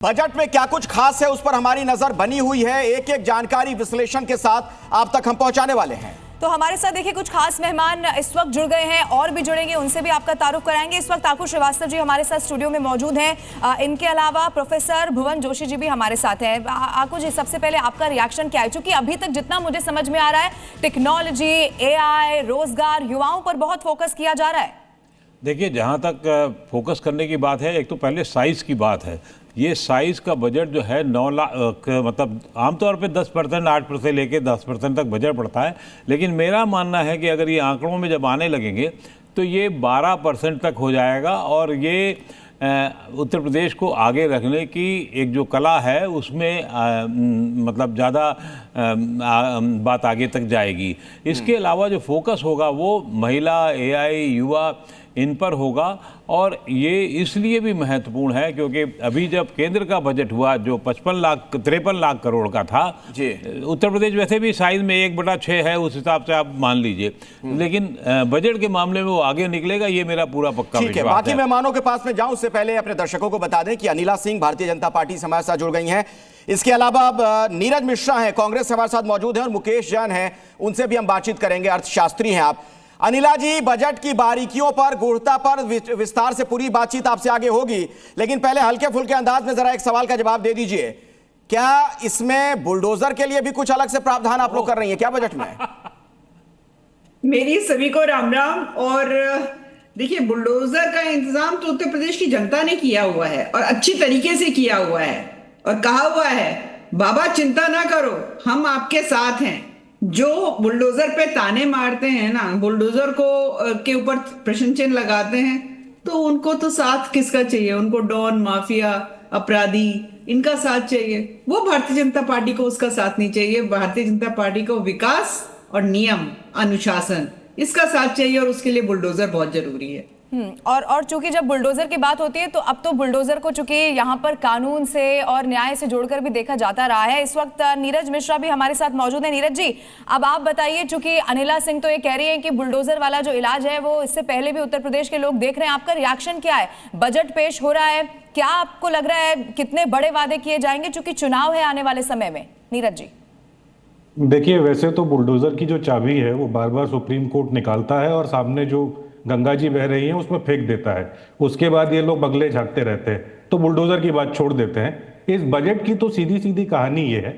Budget में क्या कुछ खास है उस पर हमारी नजर बनी हुई है। एक एक जानकारी विश्लेषण के साथ आप तक हम पहुंचाने वाले हैं। तो हमारे साथ देखिए कुछ खास मेहमान इस वक्त जुड़ गए हैं और भी जुड़ेंगे, उनसे भी आपका तारुफ कराएंगे। इस वक्त आकुश श्रीवास्तव जी हमारे साथ स्टूडियो में मौजूद हैं। इनके अलावा प्रोफेसर भुवन जोशी जी भी हमारे साथ हैं। आकुश जी, सबसे पहले आपका रिएक्शन क्या है? क्योंकि अभी तक जितना मुझे समझ में आ रहा है टेक्नोलॉजी, AI, रोजगार, युवाओं पर बहुत फोकस किया जा रहा है। देखिए, जहाँ तक फोकस करने की बात है, एक तो पहले साइज़ की बात है। ये साइज़ का बजट जो है 9 लाख, मतलब आमतौर पे 10%, 8% लेके 10% तक बजट पड़ता है। लेकिन मेरा मानना है कि अगर ये आंकड़ों में जब आने लगेंगे तो ये 12% तक हो जाएगा और ये उत्तर प्रदेश को आगे रखने की एक जो कला है उसमें मतलब ज़्यादा बात आगे तक जाएगी। इसके अलावा जो फोकस होगा वो महिला, AI, युवा, इन पर होगा। और ये इसलिए भी महत्वपूर्ण है क्योंकि अभी जब केंद्र का बजट हुआ जो 53 लाख करोड़ का था जी, उत्तर प्रदेश वैसे भी साइज में 1/6 है, उस हिसाब से आप मान लीजिए, लेकिन बजट के मामले में वो आगे निकलेगा, ये मेरा पूरा पक्का विश्वास है। बाकी मेहमानों के पास में जाऊं उससे पहले अपने दर्शकों को बता दें कि अनिला सिंह भारतीय जनता पार्टी से हमारे साथ जुड़ गई हैं। इसके अलावा अब नीरज मिश्रा हैं, कांग्रेस से हमारे साथ मौजूद हैं, और मुकेश जैन हैं, उनसे भी हम बातचीत करेंगे। अर्थशास्त्री हैं आप। अनिला जी, बजट की बारीकियों पर, गूढ़ता पर विस्तार से पूरी बातचीत आपसे आगे होगी, लेकिन पहले हल्के फुल्के अंदाज में जरा एक सवाल का जवाब दे दीजिए। क्या इसमें बुलडोजर के लिए भी कुछ अलग से प्रावधान आप लोग कर रही हैं क्या बजट में? मेरी सभी को राम राम। और देखिए, बुलडोजर का इंतजाम तो उत्तर प्रदेश की जनता ने किया हुआ है और अच्छी तरीके से किया हुआ है, और कहा हुआ है बाबा चिंता ना करो, हम आपके साथ हैं। जो बुलडोजर पे ताने मारते हैं ना, बुलडोजर को के ऊपर प्रश्न चिन्ह लगाते हैं, तो उनको तो साथ किसका चाहिए? उनको डॉन, माफिया, अपराधी, इनका साथ चाहिए। वो भारतीय जनता पार्टी को उसका साथ नहीं चाहिए। भारतीय जनता पार्टी को विकास और नियम, अनुशासन, इसका साथ चाहिए, और उसके लिए बुलडोजर बहुत जरूरी है। और चूंकि जब बुलडोजर की बात होती है तो अब तो बुलडोजर को चूंकि यहाँ पर कानून से और न्याय से जोड़कर भी देखा जाता रहा है। इस वक्त नीरज मिश्रा भी हमारे साथ मौजूद है। नीरज जी, अब आप बताइए, चूंकि अनिला सिंह तो ये कह रही है कि बुलडोजर वाला जो इलाज है वो इससे पहले भी उत्तर प्रदेश के लोग देख रहे हैं, आपका रिएक्शन क्या है? बजट पेश हो रहा है, क्या आपको लग रहा है कितने बड़े वादे किए जाएंगे, चूंकि चुनाव है आने वाले समय में? नीरज जी देखिए, वैसे तो बुलडोजर की जो चाबी है वो बार बार सुप्रीम कोर्ट निकालता है और सामने जो गंगा जी बह रही हैं उसमें फेंक देता है। उसके बाद ये लोग बगले झांकते रहते हैं, तो बुलडोजर की बात छोड़ देते हैं। इस बजट की तो सीधी सीधी कहानी ये है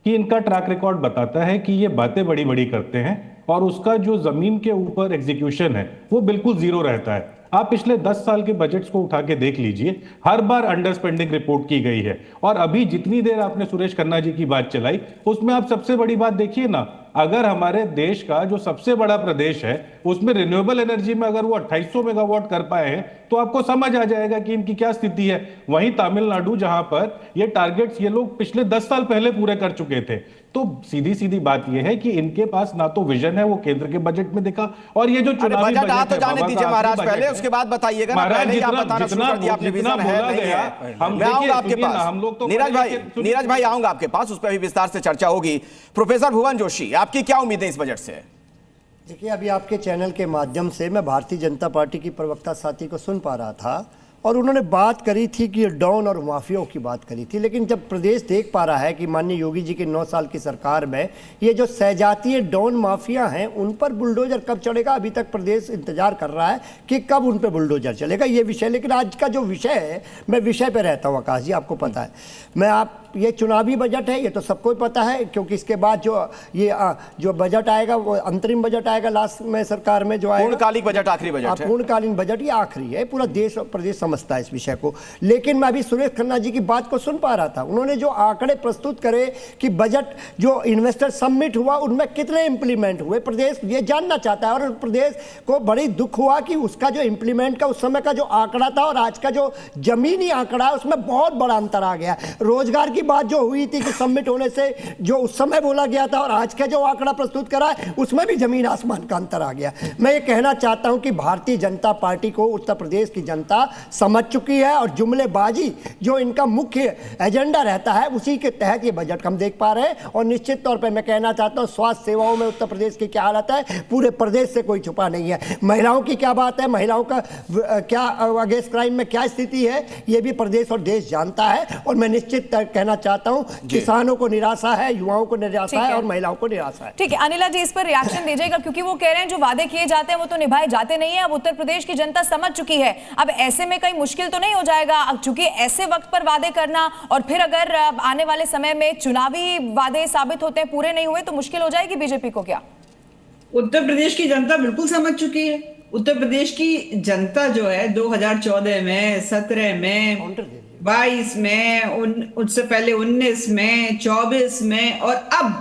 कि इनका ट्रैक रिकॉर्ड बताता है कि ये बातें बड़ी बड़ी करते हैं और उसका जो जमीन के ऊपर एग्जीक्यूशन है वो बिल्कुल जीरो रहता है। आप पिछले 10 साल के बजट्स को उठा के देख लीजिए, हर बार अंडर स्पेंडिंग रिपोर्ट की गई है। और अभी जितनी देर आपने सुरेश खन्ना जी की बात चलाई, उसमें आप सबसे बड़ी बात देखिए ना, अगर हमारे देश का जो सबसे बड़ा प्रदेश है उसमें रिन्यूएबल एनर्जी में अगर वो 2800 मेगावाट कर पाए हैं तो आपको समझ आ जाएगा कि इनकी क्या स्थिति है। वहीं तमिलनाडु, जहां पर ये टारगेट्स ये लोग पिछले 10 साल पहले पूरे कर चुके थे। तो सीधी सीधी बात ये है कि इनके पास ना तो विजन है, वो केंद्र के बजट में दिखा, और ये जो चुनावी बजट आ तो जाने दीजिए महाराज, पहले उसके बाद बताइएगा ना। पहले आप बताना शुरू कर दिया आपने, विजन है नहीं है। मैं आऊंगा आपके पास, नीरज भाई आऊंगा आपके पास, उस पर भी विस्तार से चर्चा होगी। प्रोफेसर भुवन जोशी, आपकी क्या उम्मीदें इस बजट से? देखिए, अभी आपके चैनल के माध्यम से मैं भारतीय जनता पार्टी की प्रवक्ता साथी को सुन पा रहा था और उन्होंने बात करी थी कि डॉन और माफियाओं की बात करी थी। लेकिन जब प्रदेश देख पा रहा है कि माननीय योगी जी की 9 साल की सरकार में ये जो सहजातीय डॉन माफिया हैं उन पर बुलडोजर कब चढ़ेगा, अभी तक प्रदेश इंतजार कर रहा है कि कब उन पर बुलडोजर चलेगा, ये विषय। लेकिन आज का जो विषय है, मैं विषय पे रहता हूँ आकाश जी, आपको पता है। ये चुनावी बजट है, ये तो सबको ही पता है, क्योंकि इसके बाद जो बजट आएगा वो अंतरिम बजट आएगा लास्ट में सरकार में जो आएगा, पूर्णकालिक बजट, आखिरी बजट है। पूर्णकालीन बजट ये आखिरी है, पूरा देश और प्रदेश समझता है इस विषय को। लेकिन मैं अभी सुरेश खन्ना जी की बात को सुन पा रहा था, उन्होंने जो आंकड़े प्रस्तुत करे कि बजट जो इन्वेस्टर समिट हुआ उनमें कितने इंप्लीमेंट हुए, प्रदेश ये जानना चाहता है। और प्रदेश को बड़ी दुख हुआ कि उसका जो इंप्लीमेंट का उस समय का जो आंकड़ा था और आज का जो जमीनी आंकड़ा है उसमें बहुत बड़ा अंतर आ गया। रोजगार की बात जो हुई थी कि समिट होने से जो उस समय बोला गया था और आज का जो आंकड़ा प्रस्तुत करा है उसमें भी जमीन आसमान का अंतर आ गया। मैं ये कहना चाहता हूं कि भारतीय जनता पार्टी को उत्तर प्रदेश की जनता समझ चुकी है और जुमलेबाजी जो इनका मुख्य एजेंडा रहता है उसी के तहत ये बजट हम देख पा रहे हैं। और निश्चित तौर पे मैं कहना चाहता हूँ स्वास्थ्य सेवाओं में उत्तर प्रदेश की क्या हालत है, पूरे प्रदेश से कोई छुपा नहीं है। महिलाओं की क्या बात है, महिलाओं का क्या अगेंस्ट क्राइम में क्या स्थिति है, ये भी प्रदेश और देश जानता है। और मैं निश्चित कहना चाहता हूँ किसानों को निराशा है, युवाओं को निराशा है और महिलाओं को निराशा है। ठीक है अनिला जी, इस पर रिएक्शन दीजिएगा, क्योंकि वो कह रहे हैं जो वादे किए जाते हैं वो तो निभाए जाते नहीं है। अब उत्तर प्रदेश की जनता समझ चुकी है, अब ऐसे में कहीं मुश्किल तो नहीं हो जाएगा, अब चूंकि ऐसे वक्त पर वादे करना और फिर अगर आने वाले समय में चुनावी वादे साबित होते हैं पूरे नहीं हुए तो मुश्किल हो जाएगी बीजेपी को क्या? उत्तर प्रदेश की जनता बिल्कुल समझ चुकी है। उत्तर प्रदेश की जनता जो है 2014 में, 17 में, 22 में, उससे पहले 19 में, 24 में और अब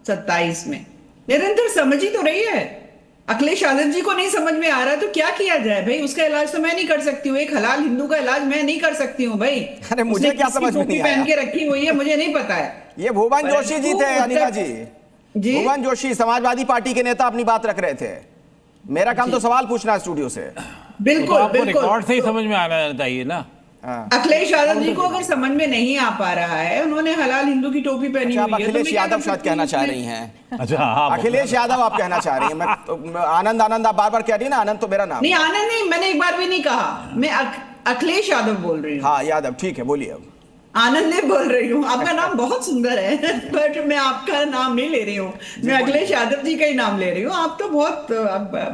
27 में निरंतर समझ ही तो रही है। अखिलेश यादव जी को नहीं समझ में आ रहा तो क्या किया जाए भाई? उसका इलाज तो मैं नहीं कर सकती हूँ, एक हलाल हिंदू का इलाज मैं नहीं कर सकती हूँ भाई। अरे मुझे क्या समझ में नहीं आया? पहन के रखी हुई है, मुझे नहीं पता है। ये भुवन जोशी जी थे अनिला जी, भुवन जोशी समाजवादी पार्टी के नेता अपनी बात रख रहे थे। मेरा काम तो सवाल पूछना स्टूडियो से। बिल्कुल बिल्कुल, रिकॉर्ड से ही समझ में आना चाहिए ना। अखिलेश यादव जी को अगर समझ में नहीं आ पा रहा है, उन्होंने हलाल हिंदू की टोपी पहनी हुई है। अखिलेश यादव शायद कहना चाह रही हैं। अच्छा अखिलेश यादव आप कहना चाह रही हैं। मैं आनंद आप बार बार कह रही है ना, आनंद तो मेरा नाम नहीं। आनंद नहीं, मैंने एक बार भी नहीं कहा, मैं अखिलेश यादव बोल रही हूँ। हाँ यादव, ठीक है बोलिए। अब आनंद नहीं बोल रही हूँ, आपका नाम बहुत सुंदर है बट मैं आपका नाम नहीं ले रही हूँ, मैं अखिलेश यादव जी का ही नाम ले रही हूँ। आप तो बहुत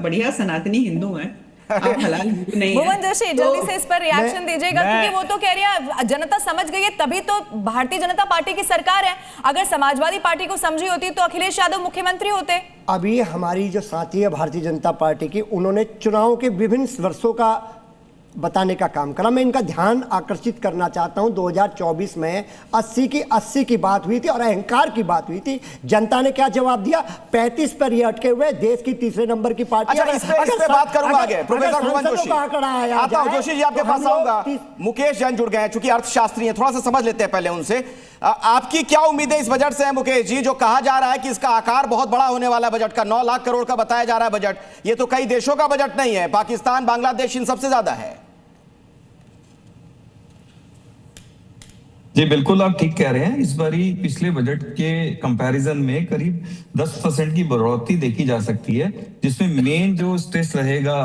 बढ़िया सनातनी हिंदू हैं, आप हलाल हिंदू नहीं हैं। भुवन जोशी जल्दी से इस पर रिएक्शन दीजिएगा, क्योंकि वो तो कह रही है जनता समझ गई है तभी तो भारतीय जनता पार्टी की सरकार है। अगर समाजवादी पार्टी को समझी होती तो अखिलेश यादव मुख्यमंत्री होते। अभी हमारी जो साथी है भारतीय जनता पार्टी की, उन्होंने चुनाव के विभिन्न वर्षों का बताने का काम करा। मैं इनका ध्यान आकर्षित करना चाहता हूं। 2024 में 80 की बात हुई थी और अहंकार की बात हुई थी। जनता ने क्या जवाब दिया? 35 पर ये अटके हुए देश की तीसरे नंबर की पार्टी। अच्छा, इस पे बात करूंगा आगे। प्रोफेसर भुवन जोशी, आता हूं जोशी जी आपके पास आऊंगा। मुकेश जैन जुड़ गए हैं, चूंकि अर्थशास्त्री हैं, थोड़ा सा समझ लेते हैं पहले उनसे। आपकी क्या उम्मीदें इस बजट से है मुकेश जी? जो कहा जा रहा है कि इसका आकार बहुत बड़ा होने वाला है, बजट का 9 लाख करोड़ का बताया जा रहा है बजट। ये तो कई देशों का बजट नहीं है, पाकिस्तान, बांग्लादेश इन सबसे ज्यादा है। जी बिल्कुल, आप ठीक कह रहे हैं। इस बारी पिछले बजट के कंपैरिजन में करीब 10% की बढ़ोतरी देखी जा सकती है, जिसमें मेन जो स्ट्रेस रहेगा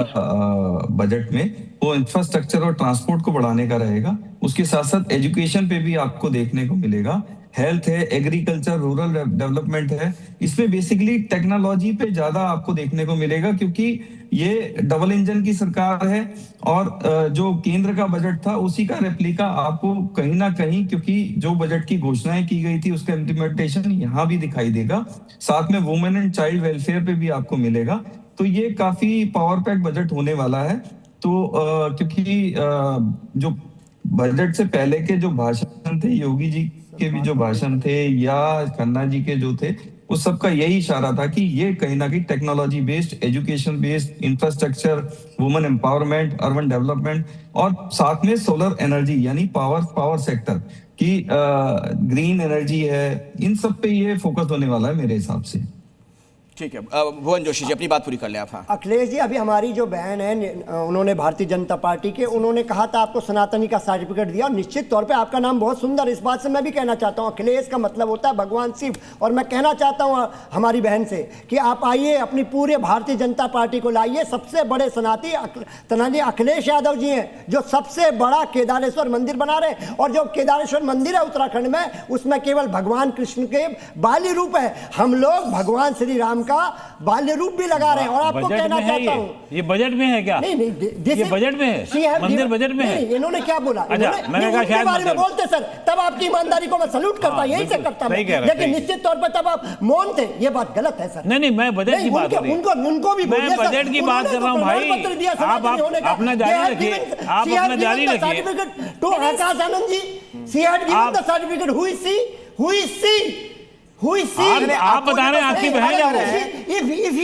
बजट में वो इंफ्रास्ट्रक्चर और ट्रांसपोर्ट को बढ़ाने का रहेगा। उसके साथ साथ एजुकेशन पे भी आपको देखने को मिलेगा, हेल्थ है, एग्रीकल्चर, रूरल डेवलपमेंट है। इसमें बेसिकली टेक्नोलॉजी पे ज्यादा आपको देखने को मिलेगा, क्योंकि ये डबल इंजन की सरकार है और जो केंद्र का बजट था उसी का रेप्लिका आपको कहीं ना कहीं, क्योंकि जो बजट की घोषणाएं की गई थी उसका इम्प्लीमेंटेशन यहाँ भी दिखाई देगा। साथ में वुमेन एंड चाइल्ड वेलफेयर पे भी आपको मिलेगा। तो ये काफी पावर पैक बजट होने वाला है। तो क्योंकि जो बजट से पहले के जो भाषण थे, योगी जी के भी जो भाषण थे या खन्ना जी के जो थे, उस सबका यही इशारा था कि ये कहीं ना कहीं technology based, education based, infrastructure, women empowerment, urban development और साथ में सोलर एनर्जी यानी पावर सेक्टर की ग्रीन एनर्जी है, इन सब पे ये फोकस होने वाला है मेरे हिसाब से। ठीक है, भुवन जोशी जी अपनी बात पूरी कर ले आप। हाँ अखिलेश जी, अभी हमारी जो बहन है, उन्होंने भारतीय जनता पार्टी के, उन्होंने कहा था आपको सनातनी का सर्टिफिकेट दिया और निश्चित तौर पे आपका नाम बहुत सुंदर। इस बात से मैं भी कहना चाहता हूँ, अखिलेश का मतलब होता है भगवान शिव। और मैं कहना चाहता हूँ हमारी बहन से कि आप आइए, अपनी पूरे भारतीय जनता पार्टी को लाइए। सबसे बड़े सनातनी अखिलेश यादव जी हैं, जो सबसे बड़ा केदारेश्वर मंदिर बना रहे हैं। और जो केदारेश्वर मंदिर है उत्तराखंड में, उसमें केवल भगवान कृष्ण के बाल्य रूप है। हम लोग भगवान श्री राम का बाल्य रूप भी लगा रहे हैं। और आपको कहना चाहता हूं, ये बजट में है क्या? नहीं, ये बजट में है, मंदिर बजट में है। इन्होंने क्या बोला? अच्छा, मैंने कहा शायद बारे में बोलते सर, तब आपकी ईमानदारी को मैं सैल्यूट करता, यही से करता मैं। लेकिन निश्चित तौर पर तब आप मौन थे, ये बात गलत है सर। नहीं, मैं बजट की बात कर रही हूं, उनको भी मैं बजट की बात कर रहा हूं भाई। आप अपना जारी रखिए, आप अपना जारी रखिए। तो Akash Anand ji, she had given the certificate, who is she? आप बता रहे हैं आपकी बहन जा रहे हैं।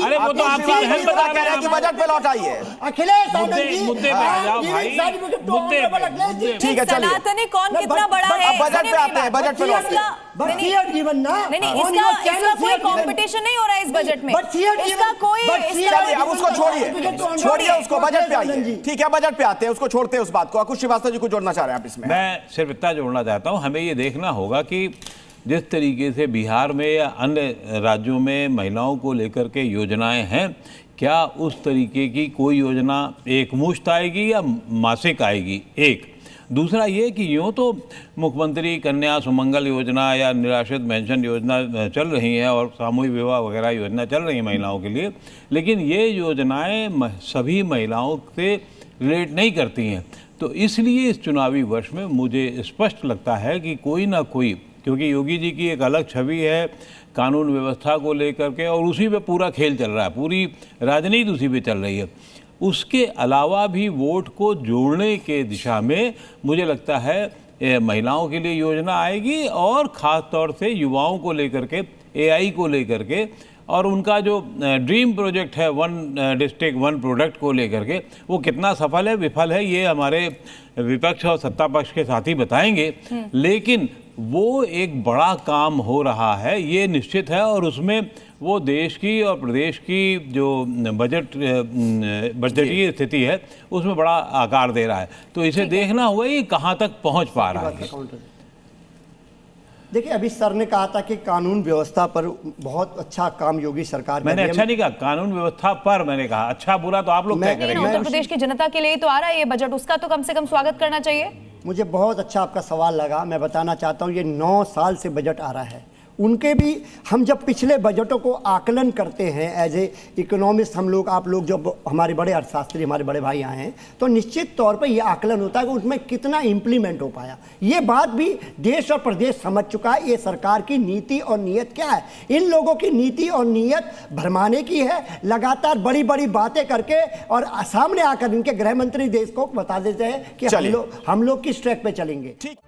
अरे वो तो आपकी बहन बता रहे हैं कि बजट पे लौट आइए। अखिलेश मुद्दे पे आ जाओ भाई, मुद्दे पे। ठीक है, चलिए सनातनी कौन कितना बड़ा है? बजट पे आते हैं, बजट पे लौटते हैं। But शेयर जीवन ना, नहीं, on इसका your channel कोई शेयर जीवन। कंपटीशन नहीं हो रहा है इस बजट में। But शेयर इसका जीवन- कोई but शेयर चलिए अब जीवन उसको का छोड़िए, certificate छोड़िए उसको, बजट पे आइए। जी। ठीक है, बजट पे आते हैं, उसको छोड़ते हैं उस बात को। अकुश श्रीवास्तव जी को जोड़ना चाह रहे हैं आप इसमें? मैं सिर्फ इतना जोड़ना चाहता हूँ, हमें ये देखना होगा कि जिस तरीके से बिहार में या अन्य राज्यों में महिलाओं को लेकर के योजनाएं हैं, क्या उस तरीके की कोई योजना एक मुश्त आएगी या मासिक आएगी? एक दूसरा ये कि यूँ तो मुख्यमंत्री कन्या सुमंगल योजना या निराश्रित पेंशन योजना चल रही है और सामूहिक विवाह वगैरह योजना चल रही है महिलाओं के लिए, लेकिन ये योजनाएं सभी महिलाओं से रिलेट नहीं करती हैं। तो इसलिए इस चुनावी वर्ष में मुझे स्पष्ट लगता है कि कोई ना कोई, क्योंकि योगी जी की एक अलग छवि है कानून व्यवस्था को लेकर के और उसी पे पूरा खेल चल रहा है, पूरी राजनीति उसी पे चल रही है, उसके अलावा भी वोट को जोड़ने के दिशा में मुझे लगता है महिलाओं के लिए योजना आएगी और ख़ास तौर से युवाओं को लेकर के, एआई को लेकर के और उनका जो ड्रीम प्रोजेक्ट है वन डिस्ट्रिक्ट वन प्रोडक्ट को लेकर के, वो कितना सफल है विफल है ये हमारे विपक्ष और सत्ता पक्ष के साथी बताएंगे, लेकिन वो एक बड़ा काम हो रहा है ये निश्चित है और उसमें वो देश की और प्रदेश की जो बजटीय स्थिति है उसमें बड़ा आकार दे रहा है। तो इसे देखना होगा ये कहाँ तक पहुँच पा रहा है। देखिए, अभी सर ने कहा था कि कानून व्यवस्था पर बहुत अच्छा काम योगी सरकार मैंने अच्छा नहीं कहा, कानून व्यवस्था पर मैंने कहा, अच्छा बुरा तो आप लोग तय करेंगे। उत्तर प्रदेश की जनता के लिए तो आ रहा है ये बजट, उसका तो कम से कम स्वागत करना चाहिए। मुझे बहुत अच्छा आपका सवाल लगा। मैं बताना चाहता हूँ, ये 9 साल से बजट आ रहा है। उनके भी हम जब पिछले बजटों को आकलन करते हैं एज ए इकोनॉमिस्ट, हम लोग, आप लोग, जब हमारे बड़े अर्थशास्त्री, हमारे बड़े भाई आए हैं, तो निश्चित तौर पर यह आकलन होता है कि उसमें कितना इम्प्लीमेंट हो पाया। ये बात भी देश और प्रदेश समझ चुका है, ये सरकार की नीति और नीयत क्या है। इन लोगों की नीति और नीयत भरमाने की है, लगातार बड़ी बड़ी बातें करके, और सामने आकर इनके गृह मंत्री देश को बता देते हैं कि हम लोग किस ट्रैक पे चलेंगे। ठीक।